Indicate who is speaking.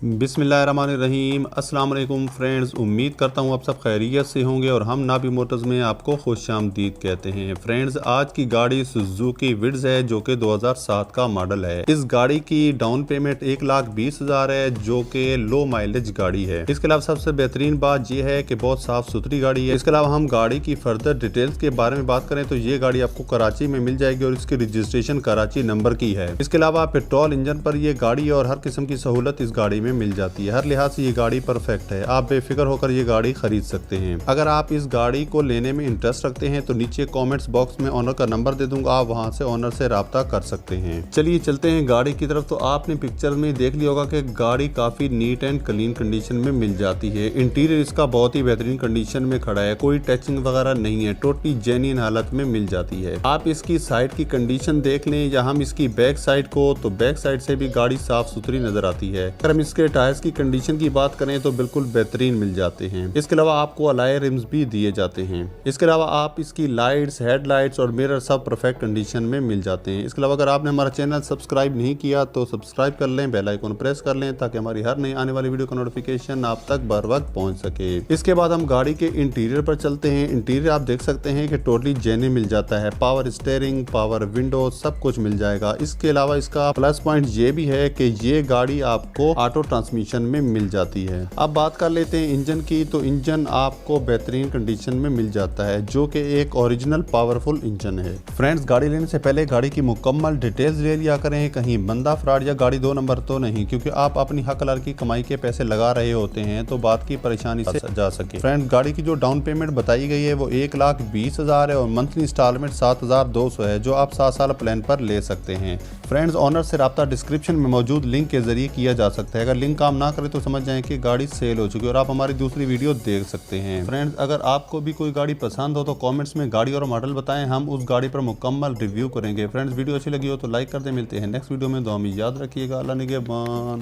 Speaker 1: बिस्मिल्लाहिर्रहमानिर्रहीम। अस्सलाम वालेकुम फ्रेंड्स, उम्मीद करता हूँ आप सब खैरियत से होंगे और हम नाबी मोटर्स में आपको खुशामदीद कहते हैं। फ्रेंड्स, आज की गाड़ी सुजुकी विड्स है जो कि 2007 का मॉडल है। इस गाड़ी की डाउन पेमेंट 1,20,000 है जो कि लो माइलेज गाड़ी है। इसके अलावा सबसे बेहतरीन बात यह है कि बहुत साफ सुथरी गाड़ी है। इसके अलावा हम गाड़ी की फर्दर डिटेल्स के बारे में बात करें तो ये गाड़ी आपको कराची में मिल जाएगी और इसकी रजिस्ट्रेशन कराची नंबर की है। इसके अलावा पेट्रोल इंजन पर यह गाड़ी और हर किस्म की सहूलत इस गाड़ी में मिल जाती है। हर लिहाज से ये गाड़ी परफेक्ट है। आप बेफिक्र होकर ये गाड़ी खरीद सकते हैं। अगर आप इस गाड़ी को लेने में इंटरेस्ट रखते हैं तो नीचे कमेंट्स बॉक्स में ओनर का नंबर दे दूंगा, आप वहां से ओनर से राब्ता कर सकते हैं। चलिए चलते हैं गाड़ी की तरफ। तो आपने पिक्चर में देख लिया होगा कि गाड़ी काफी नीट एंड क्लीन कंडीशन में मिल जाती है। इंटीरियर इसका बहुत ही बेहतरीन कंडीशन में खड़ा है, कोई टचिंग वगैरह नहीं है, टोटली जेन्युइन हालत में मिल जाती है। आप इसकी साइड की कंडीशन देख लें या हम इसकी बैक साइड को, तो बैक साइड से भी गाड़ी साफ सुथरी नजर आती है। अगर हम इसके टायर्स की कंडीशन की बात करें तो बिल्कुल बेहतरीन मिल जाते हैं। इसके अलावा आपको अलॉय रिम्स भी दिए जाते हैं। इसके अलावा आप इसकी लाइट्स, हेडलाइट्स और मिरर सब परफेक्ट कंडीशन में मिल जाते हैं। इसके अलावा अगर आपने हमारा चैनल सब्सक्राइब नहीं किया तो सब्सक्राइब कर लें, बेल आइकन प्रेस कर लें ताकि हमारी हर नई आने वाली वीडियो का नोटिफिकेशन आप तक बर वक्त पहुंच सके। इसके बाद हम गाड़ी के इंटीरियर पर चलते हैं। इंटीरियर आप देख सकते हैं कि टोटली जेन्युइन मिल जाता है। पावर स्टीयरिंग, पावर विंडो सब कुछ मिल जाएगा। इसके अलावा इसका प्लस पॉइंट ये भी है कि ये गाड़ी आपको ऑटो ट्रांसमिशन में मिल जाती है। अब बात कर लेते हैं इंजन की। तो इंजन आपको बेहतरीन कंडीशन में मिल जाता है जो कि एक ओरिजिनल पावरफुल इंजन है। फ्रेंड्स, गाड़ी लेने से पहले गाड़ी की मुकम्मल डिटेल्स ले लिया करें, कहीं बंदा फ्रॉड या गाड़ी 2 नंबर तो नहीं, क्योंकि आप अपनी हक हलाल की कमाई के पैसे लगा रहे होते हैं तो बात की परेशानी से जा सके। फ्रेंड्स, गाड़ी की जो डाउन पेमेंट बताई गई है वो 1,20,000 है और मंथली इंस्टॉलमेंट 7,200 है जो आप 7 साल प्लान पर ले सकते हैं। फ्रेंड्स, ऑनर से राब्ता डिस्क्रिप्शन में मौजूद लिंक के जरिए किया जा सकता है। अगर लिंक काम ना करे तो समझ जाएं कि गाड़ी सेल हो चुकी है और आप हमारी दूसरी वीडियो देख सकते हैं। फ्रेंड्स, अगर आपको भी कोई गाड़ी पसंद हो तो कमेंट्स में गाड़ी और मॉडल बताएं, हम उस गाड़ी पर मुकम्मल रिव्यू करेंगे। फ्रेंड्स, वीडियो अच्छी लगी हो तो लाइक कर दें। मिलते हैं नेक्स्ट वीडियो में। दुआ में याद रखिएगा। अल्लाह निगहबान।